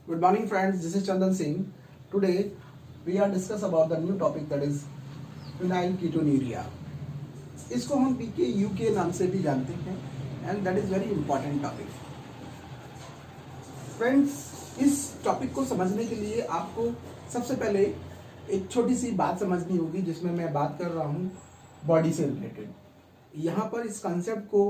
Good morning, friends. This is Chandan Singh. Today, we are discuss about the new topic that is phenylketonuria. इसको हम PKU के नाम से भी जानते हैं and that is very important topic. Friends, इस टॉपिक को समझने के लिए आपको सबसे पहले एक छोटी सी बात समझनी होगी जिसमें मैं बात कर रहा हूँ बॉडी से रिलेटेड. यहाँ पर इस कंसेप्ट को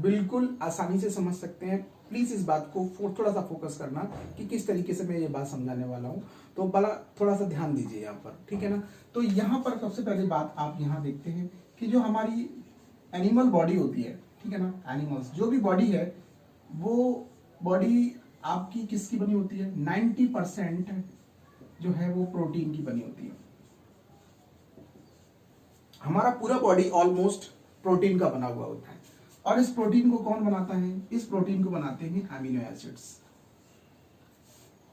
बिल्कुल आसानी से समझ सकते हैं. प्लीज इस बात को थोड़ा सा फोकस करना कि किस तरीके से मैं ये बात समझाने वाला हूँ. तो भला थोड़ा सा ध्यान दीजिए यहाँ पर, ठीक है ना. तो यहाँ पर सबसे पहली बात आप यहाँ देखते हैं कि जो हमारी एनिमल बॉडी होती है, ठीक है ना, एनिमल्स जो भी बॉडी है वो बॉडी आपकी किसकी बनी होती है? 90% जो है वो प्रोटीन की बनी होती है. हमारा पूरा बॉडी ऑलमोस्ट प्रोटीन का बना हुआ होता है. और इस प्रोटीन को कौन बनाता है? इस प्रोटीन को बनाते हैं अमीनो एसिड्स.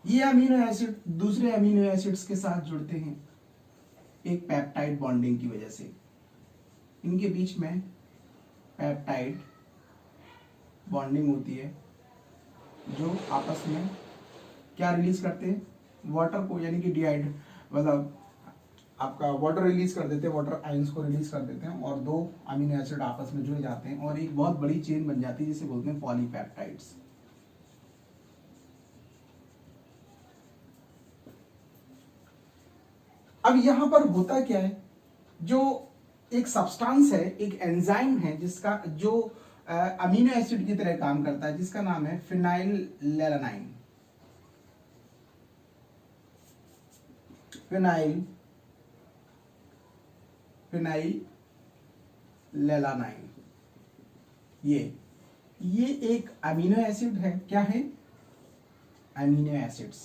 ये अमीनो एसिड दूसरे अमीनो एसिड्स के साथ जुड़ते हैं एक पेप्टाइड बॉन्डिंग की वजह से. इनके बीच में पेप्टाइड बॉन्डिंग होती है जो आपस में क्या रिलीज करते हैं? वाटर को, यानी कि डिहाइड मतलब आपका वाटर रिलीज कर देते हैं, वाटर आयंस को रिलीज कर देते हैं और दो अमीनो एसिड आपस में जुड़ जाते हैं और एक बहुत बड़ी चेन बन जाती है जिसे बोलते हैं पॉलीपेप्टाइड्स. अब यहां पर होता क्या है? जो एक सब्सटेंस है, एक एंजाइम है जिसका जो अमीनो एसिड की तरह काम करता है, जिसका नाम है फिनाइलएलानाइन. फिनाइलएलानाइन ये एक अमीनो एसिड है. क्या है? Amino acids.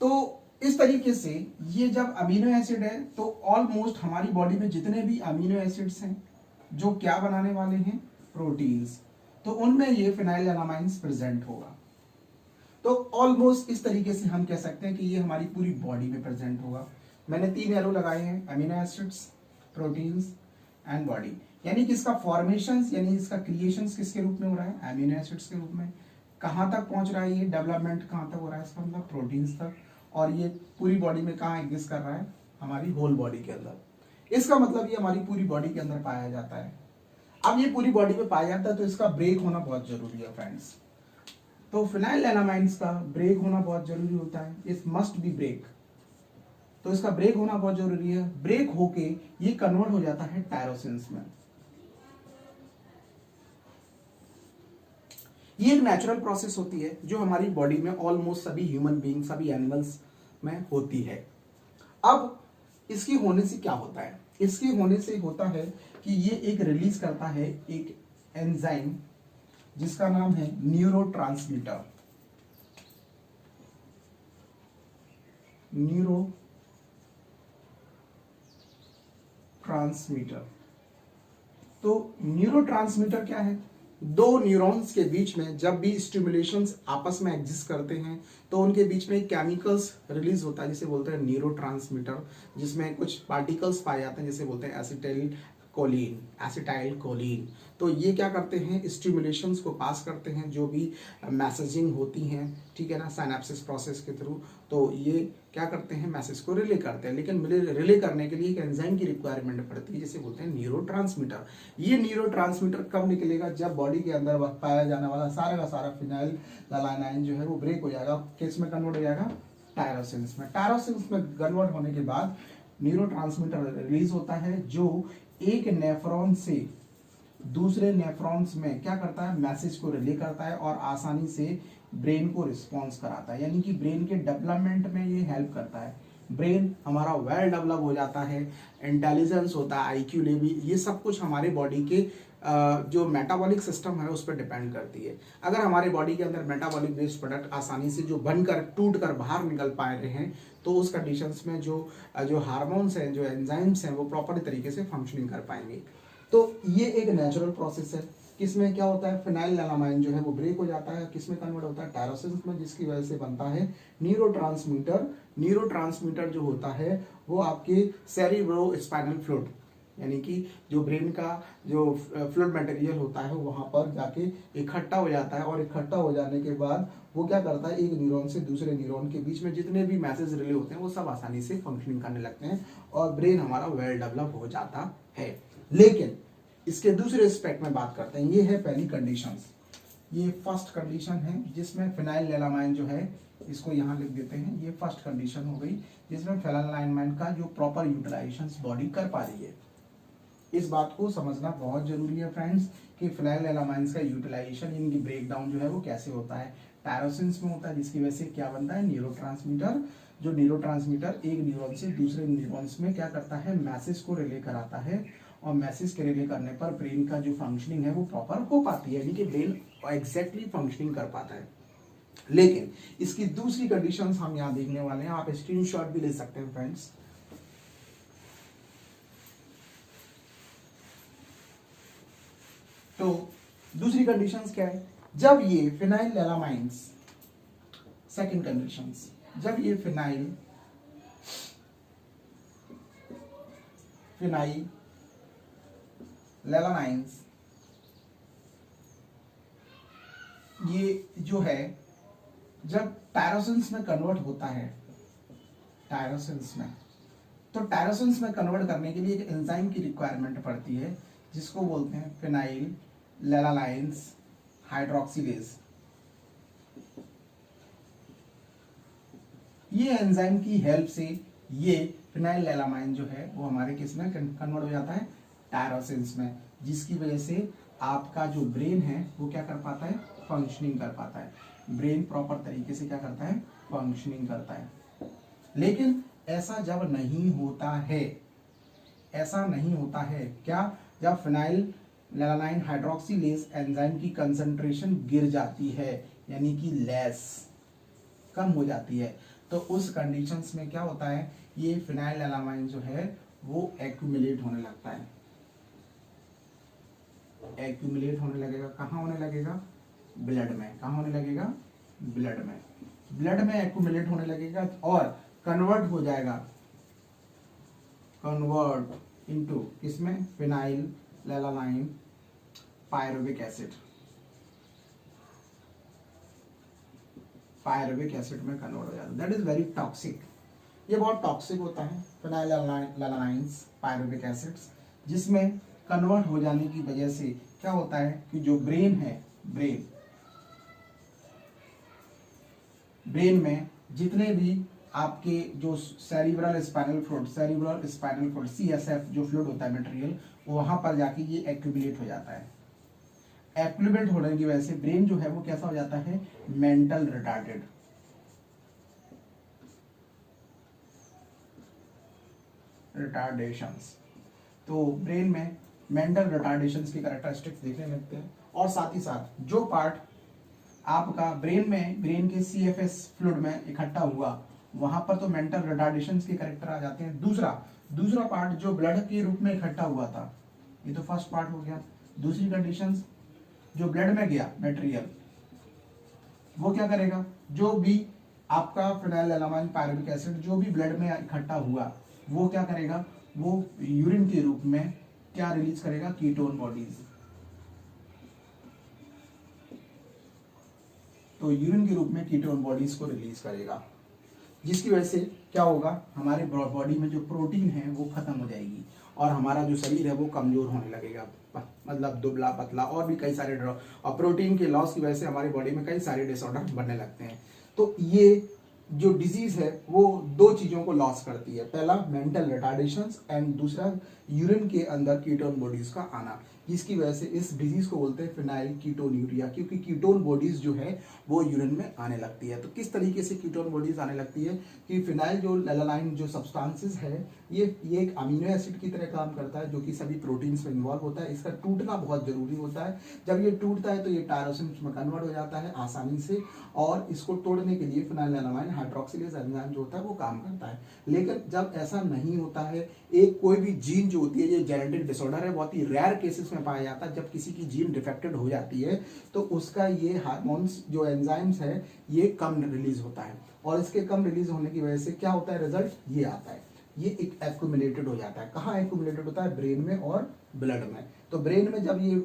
तो इस तरीके से ये जब अमीनो एसिड है तो ऑलमोस्ट हमारी बॉडी में जितने भी अमीनो एसिड्स हैं जो क्या बनाने वाले हैं? प्रोटीन्स. तो उनमें ये फिनाइलएलानाइन्स प्रेजेंट होगा. तो ऑलमोस्ट इस तरीके से हम कह सकते हैं कि ये हमारी पूरी बॉडी में प्रेजेंट होगा. मैंने 3 एरो लगाए हैं: amino acids, proteins and body. यानी कि इसका फॉर्मेशन यानी इसका क्रिएशन किसके रूप में हो रहा है? अमीनो एसिड्स के रूप में. कहां तक पहुंच रहा है ये डेवलपमेंट? कहां तक हो रहा है इसका मतलब? प्रोटीन्स तक. और ये पूरी बॉडी में कहां एग्जिस्ट कर रहा है? हमारी होल बॉडी के अंदर. इसका मतलब ये हमारी पूरी बॉडी के अंदर पाया जाता है. अब ये पूरी बॉडी में पाया जाता है तो इसका ब्रेक होना बहुत जरूरी है फ्रेंड्स. तो फिनाइलएलानाइन्स का ब्रेक होना बहुत जरूरी होता है. It must be break. तो इसका ब्रेक होना बहुत जरूरी है. ब्रेक होके ये कन्वर्ट हो जाता है टायरोसिन्स में. ये एक नेचुरल प्रोसेस होती है जो हमारी बॉडी में ऑलमोस्ट सभी ह्यूमन बीइंग, सभी एनिमल्स में होती है. अब इसकी होने से क्या होता है? इसके होने से होता है कि ये एक रिलीज करता है एक एंजाइम जिसका नाम है न्यूरोट्रांसमीटर. तो न्यूरोट्रांसमीटर क्या है? दो न्यूरॉन्स के बीच में जब भी स्टिमुलेशंस आपस में एग्जिस्ट करते हैं तो उनके बीच में केमिकल्स रिलीज होता है जिसे बोलते हैं न्यूरोट्रांसमीटर, जिसमें कुछ पार्टिकल्स पाए जाते हैं जिसे बोलते हैं एसिटाइल कोलिन. तो ये क्या करते हैं? स्टिमुलेशंस को पास करते हैं, जो भी मैसेजिंग होती हैं, ठीक है ना, साइनेप्सिस प्रोसेस के थ्रू. तो ये क्या करते हैं? मैसेज को रिले करते हैं. लेकिन रिले करने के लिए एक एंजाइम की रिक्वायरमेंट पड़ती है जिसे बोलते हैं न्यूरोट्रांसमीटर. ये न्यूरोट्रांसमीटर कब निकलेगा? जब बॉडी के अंदर पाया जाने वाला सारा का सारा फिनाइलएलानाइन जो है वो ब्रेक हो जाएगा. किस में कन्वर्ट हो जाएगा? टायरोसिन्स में. टायरोसिन्स में कन्वर्ट होने के बाद न्यूरोट्रांसमीटर रिलीज होता है जो एक नेफ्रॉन से दूसरे नेफ्रॉन्स में क्या करता है? मैसेज को रिले करता है और आसानी से ब्रेन को रिस्पॉन्स कराता है. यानी कि ब्रेन के डेवलपमेंट में ये हेल्प करता है. ब्रेन हमारा वेल डेवलप हो जाता है, इंटेलिजेंस होता है, आईक्यू लेवल, ये सब कुछ हमारे बॉडी के जो मेटाबॉलिक सिस्टम है उस पर डिपेंड करती है. अगर हमारे बॉडी के अंदर मेटाबॉलिक वेस्ट प्रोडक्ट आसानी से जो बनकर टूट कर बाहर निकल पा रहे हैं तो उस कंडीशंस में जो हार्मोन्स हैं, जो एंजाइम्स हैं, वो प्रॉपर तरीके से फंक्शनिंग कर पाएंगे. तो ये एक नेचुरल प्रोसेस है. किसमें क्या होता है? फिनाइलएलानाइन जो है वो ब्रेक हो जाता है. किसमें कन्वर्ट होता है? टायरोसिन्स में, जिसकी वजह से बनता है न्यूरोट्रांसमीटर. न्यूरोट्रांसमीटर जो होता है वो आपके सेरिब्रो स्पाइनल फ्लूइड यानी कि जो ब्रेन का जो फ्लूइड मटेरियल होता है वहां पर जाके इकट्ठा हो जाता है, और इकट्ठा हो जाने के बाद वो क्या करता है, एक न्यूरॉन से दूसरे न्यूरॉन के बीच में जितने भी मैसेज रिले होते हैं वो सब आसानी से फंक्शनिंग करने लगते हैं और ब्रेन हमारा वेल डेवलप हो जाता है। लेकिन इसके दूसरे एस्पेक्ट में बात करते हैं, ये है पहली कंडीशन। ये फर्स्ट कंडीशन है जिसमें फेनाइलएलामाइन जो है, इसको यहाँ लिख देते हैं, ये फर्स्ट कंडीशन हो गई जिसमें फेनाइलएलामाइन का जो प्रॉपर यूटिलाइजेशन बॉडी कर पा रही है। इस बात को समझना बहुत जरूरी है फ्रेंड्स कि फेनाइलएलामाइंस का यूटिलाइजेशन, इनकी ब्रेकडाउन जो है वो कैसे होता है, टायरोसिन्स में होता है, जिसकी वजह से क्या बनता है, न्यूरोट्रांसमीटर। जो न्यूरोट्रांसमीटर एक न्यूरॉन से दूसरे न्यूरॉन्स में क्या करता है, मैसेज को रिले कराता है, और मैसेज के रिले करने पर ब्रेन का जो फंक्शनिंग है वो प्रॉपर हो पाती है, यानी कि ब्रेन एग्जैक्टली फंक्शनिंग कर पाता है। लेकिन इसकी दूसरी कंडीशंस हम यहाँ देखने वाले हैं, आप स्क्रीनशॉट भी ले सकते हैं फ्रेंड्स। तो दूसरी कंडीशंस क्या है, जब ये फेनाइलएलामाइंस, सेकंड कंडीशंस, जब ये फेनाइलएलानाइंस ये जो है जब टायरोसिन्स में कन्वर्ट होता है, टायरोसिन्स में, तो टायरोसिन्स में कन्वर्ट करने के लिए एक एंजाइम की रिक्वायरमेंट पड़ती है जिसको बोलते हैं फेनाइलएलानाइंस हाइड्रोक्सिलेज। ये एंजाइम की हेल्प से ये फेनाइलएलामाइन जो है वो हमारे किस में कन्वर्ट हो जाता है, टायरोसिन्स में, जिसकी वजह से आपका जो ब्रेन है वो क्या कर पाता है, फंक्शनिंग कर पाता है। ब्रेन प्रॉपर तरीके से क्या करता है, फंक्शनिंग करता है। लेकिन ऐसा जब नहीं होता है, ऐसा नहीं होता है क्या, जब फेनाइलएलानाइन हाइड्रोक्सिलेज एंजाइम की कंसंट्रेशन गिर जाती है, यानी कि लेस, कम हो जाती है, तो उस कंडीशंस में क्या होता है, ये फेनाइलएलानाइन जो है वो एक्यूमुलेट होने लगता है। एक्यूमुलेट होने लगेगा, कहाँ होने लगेगा, ब्लड में। कहाँ होने लगेगा, ब्लड में। ब्लड में एक्यूमुलेट होने लगेगा और कन्वर्ट हो जाएगा, कन्वर्ट इनटू किसमें, फेनाइलएलानाइन पायरुविक एसिड, पायरुविक एसिड में कन्वर्ट हो जाता है। दैट इज वेरी टॉक्सिक, ये बहुत टॉक्सिक होता है फेनाइलएलानाइंस पायरुविक एसिड्स, जिसमें कन्वर्ट हो जाने की वजह से क्या होता है कि जो ब्रेन है, ब्रेन में जितने भी आपके जो सेरिब्रल स्पाइनल फ्लूइड CSF जो फ्लूइड होता है मटेरियल, वहां पर जाके ये एक्यूमुलेट हो जाता है। एक्यूमुलेट होने की वजह से ब्रेन जो है वो कैसा हो जाता है, मेंटल रिटार्डेड। रिटार्डेशंस, तो ब्रेन में मेंटल रिटार्डेशंस की कैरेक्टरिस्टिक्स देखने लगते हैं। और साथ ही साथ जो पार्ट आपका ब्रेन में, ब्रेन के CFS फ्लूइड में इकट्ठा हुआ, वहां पर तो मेंटल रिटार्डेशंस के कैरेक्टर आ जाते हैं। दूसरा पार्ट जो ब्लड के रूप में इकट्ठा हुआ था, ये तो फर्स्ट पार्ट हो गया। दूसरी कंडीशंस, जो ब्लड में गया मटेरियल वो क्या करेगा, जो भी आपका फेनाइलएलानाइन पायरुविक एसिड जो भी ब्लड में इकट्ठा हुआ वो क्या करेगा, वो यूरिन के रूप में क्या रिलीज करेगा, कीटोन बॉडीज। तो यूरिन के रूप में कीटोन बॉडीज को रिलीज करेगा, जिसकी वजह से क्या होगा, हमारे बॉडी में जो प्रोटीन है वो खत्म हो जाएगी और हमारा जो शरीर है वो कमजोर होने लगेगा, मतलब दुबला पतला और भी कई सारे और प्रोटीन के लॉस की वजह से हमारी बॉडी में कई सारे डिसऑर्डर बनने लगते हैं। तो ये जो डिजीज है वो दो चीजों को लॉस करती है, पहला मेंटल रिटार्डेशंस एंड दूसरा यूरिन के अंदर कीटोन बॉडीज का आना, जिसकी वजह से इस डिजीज को बोलते हैं फिनाइल कीटोन्यूरिया, क्योंकि कीटोन बॉडीज जो है वो यूरिन में आने लगती है। तो किस तरीके से कीटोन बॉडीज आने लगती है कि फिनाइल जो एलानाइन जो सब्सटेंसेस है ये एक अमीनो एसिड की तरह काम करता है जो कि सभी प्रोटीन्स में इन्वॉल्व होता है। इसका टूटना बहुत जरूरी होता है, जब ये टूटता है तो ये टायरोसिन में कन्वर्ट हो जाता है आसानी से, और इसको तोड़ने के लिए फेनाइलएलानाइन हाइड्रोक्सिलेज एंजाइम जो होता है वो काम करता है। लेकिन जब ऐसा नहीं होता है, एक कोई भी जीन जो होती है, ये जेनेटिक डिसऑर्डर है, बहुत ही रेयर केसेस में पाया जाता है, जब किसी की जीन डिफेक्टेड हो जाती है तो उसका ये हार्मोन्स जो एंजाइम्स है ये कम रिलीज होता है, और इसके कम रिलीज होने की वजह से क्या होता है, रिजल्ट ये आता है। ये एक एक्यूमुलेटेड हो जाता है। कहाँ एक्यूमुलेटेड होता है? ब्रेन में और ब्लड में। तो ब्रेन में जब ये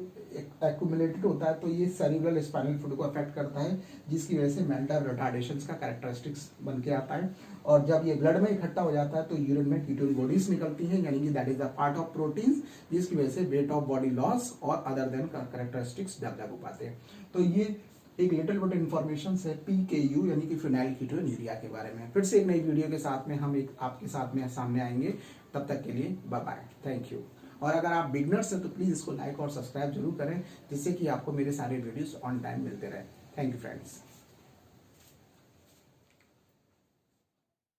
एक्यूमुलेटेड होता है तो ये सेरिब्रल स्पाइनल फ्लूइड को अफेक्ट करता है, जिसकी वजह से मेंटल रिटार्डेशन का कैरेक्टरिस्टिक्स बन के आता है। और जब ये ब्लड में इकट्ठा हो जाता है तो यूरिन में कीटोन बॉडीज निकलती हैं, यानी कि that is the part of proteins, जिसकी वजह से वेट ऑफ बॉडी लॉस और अदर देन कैरेक्टरिस्टिक्स डेवलप हो पाते हैं। तो ये एक लिटिल बिट इन्फॉर्मेशन है PKU यानी कि फिनाइल कीटोन्यूरिया के बारे में। फिर से एक नई वीडियो के साथ में हम एक आपके साथ में सामने आएंगे। तब तक के लिए बाय बाय, थैंक यू। और अगर आप बिगनर्स हैं तो प्लीज इसको लाइक और सब्सक्राइब जरूर करें, जिससे कि आपको मेरे सारे वीडियोस ऑन टाइम मिलते रहे। Thank you friends.